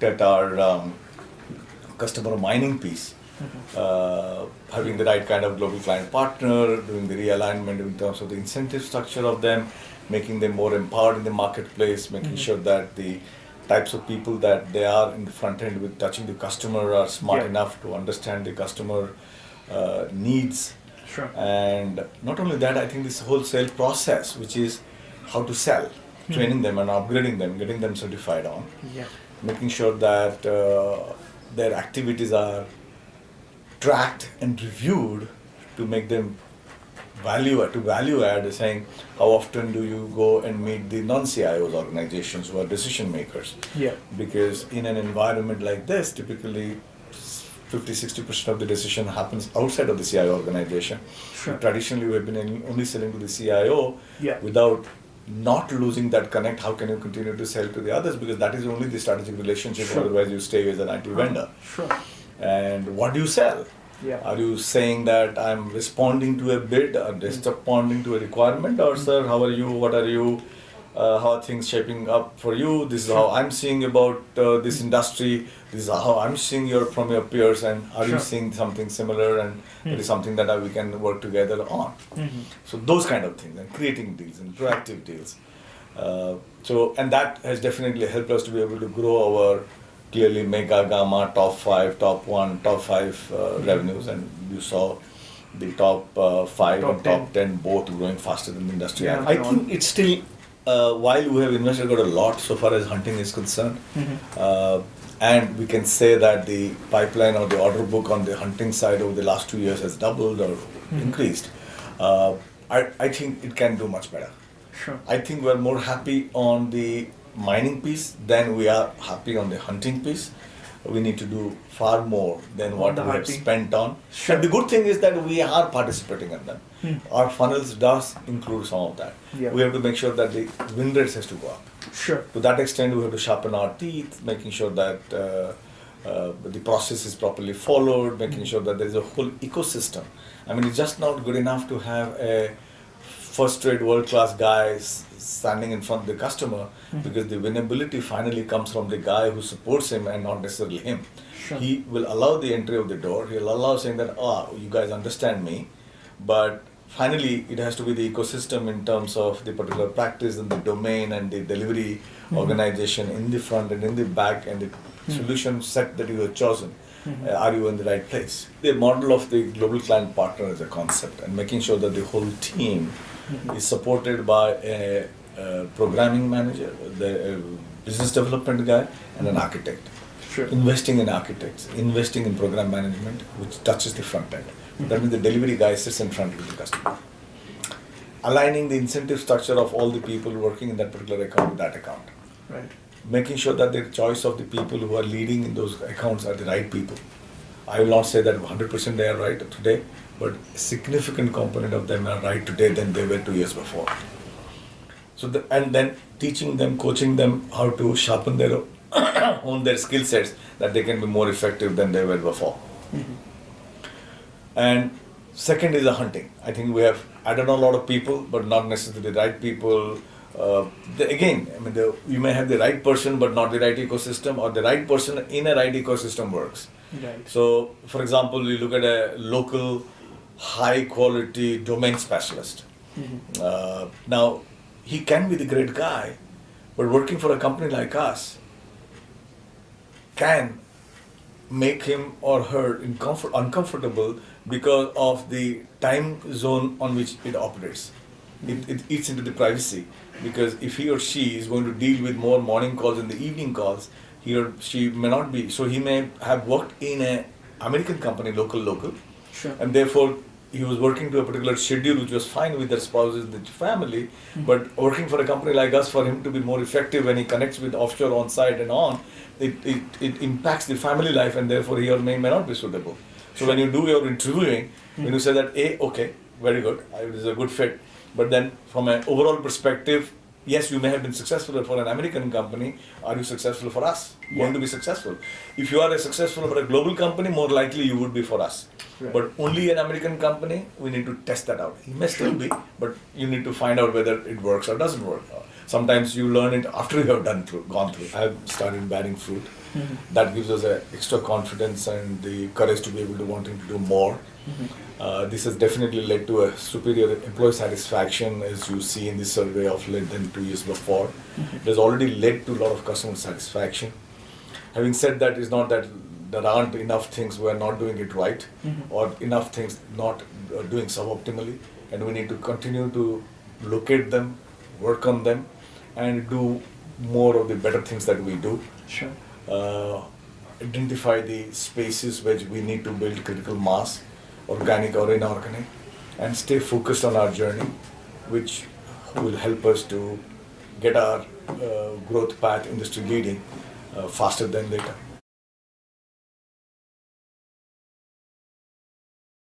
at our customer mining piece, having the right kind of global client partner, doing the realignment in terms of the incentive structure of them, making them more empowered in the marketplace, making sure that the types of people that they are in the front end with touching the customer are smart enough to understand the customer needs. Sure. And not only that, I think this whole sale process, which is how to sell, training them and upgrading them, getting them certified on, making sure that their activities are tracked and reviewed to make them value add, saying how often do you go and meet the non-CIOs organizations who are decision makers? Because in an environment like this, typically 50-60% of the decision happens outside of the CIO organization. Sure. Traditionally, we've been only selling to the CIO without not losing that connect. How can you continue to sell to the others? Because that is only the strategic relationship, otherwise you stay as an IT vendor. Sure. And what do you sell? Are you saying that I'm responding to a bid or responding to a requirement, or sir, how are you, what are you, how are things shaping up for you? This is how I'm seeing about this industry. This is how I'm seeing from your peers, and are you seeing something similar, and it is something that we can work together on. So those kind of things, and creating deals and proactive deals. And that has definitely helped us to be able to grow our clearly mega, gamma, top 5, top 1, top 5 revenues, and you saw the top 5 and top 10 both growing faster than the industry. I think it's still, while we have invested a lot so far as hunting is concerned, and we can say that the pipeline or the order book on the hunting side over the last 2 years has doubled or increased, I think it can do much better. Sure. I think we're more happy on the mining piece than we are happy on the hunting piece. We need to do far more than what we have spent on. Sure. And the good thing is that we are participating in them. Our funnels does include some of that. We have to make sure that the win rates has to go up. Sure. To that extent, we have to sharpen our teeth, making sure that the process is properly followed, making sure that there is a whole ecosystem. I mean, it's just not good enough to have a first-rate, world-class guy standing in front of the customer, because the winnability finally comes from the guy who supports him and not necessarily him. Sure. He will allow the entry of the door. He'll allow saying that, you guys understand me, but finally it has to be the ecosystem in terms of the particular practice and the domain and the delivery organization in the front and in the back and the solution set that you have chosen. Are you in the right place? The model of the global client partner is a concept, and making sure that the whole team is supported by a programming manager, the business development guy, and an architect. Sure. Investing in architects, investing in program management, which touches the front end. That means the delivery guy sits in front of the customer. Aligning the incentive structure of all the people working in that particular account with that account. Right. Making sure that the choice of the people who are leading in those accounts are the right people. I will not say that 100% they are right today, but a significant component of them are right today than they were 2 years before. So, and then teaching them, coaching them how to sharpen their own their skill sets, that they can be more effective than they were before. And second is the hunting. I think we have added on a lot of people, but not necessarily the right people. You may have the right person, but not the right ecosystem, or the right person in a right ecosystem works. Right. So, for example, you look at a local, high-quality domain specialist. Now, he can be the great guy, but working for a company like us can make him or her uncomfortable because of the time zone on which it operates. It eats into the privacy, because if he or she is going to deal with more morning calls and the evening calls, he or she may not be. So he may have worked in an American company, local, Sure. and therefore he was working to a particular schedule which was fine with their spouses, the family, but working for a company like us, for him to be more effective when he connects with offshore, on-site and on, it impacts the family life, and therefore he or may not be suitable. So when you do your interviewing, when you say that, okay, very good, it is a good fit, but then from an overall perspective, yes, you may have been successful for an American company. Are you successful for us? Going to be successful. If you are successful for a global company, more likely you would be for us. Right. But only an American company, we need to test that out. He may still be, but you need to find out whether it works or doesn't work. Sometimes you learn it after you have gone through. I have started bearing fruit. That gives us a extra confidence and the courage to be able to wanting to do more. This has definitely led to a superior employee satisfaction, as you see in this survey of less than 2 years before. It has already led to a lot of customer satisfaction. Having said that, it's not that there aren't enough things we are not doing it right, or enough things not doing suboptimally, and we need to continue to look at them, work on them, and do more of the better things that we do. Sure. Identify the spaces which we need to build critical mass, organic or inorganic, and stay focused on our journey, which will help us to get our growth path industry leading faster than later.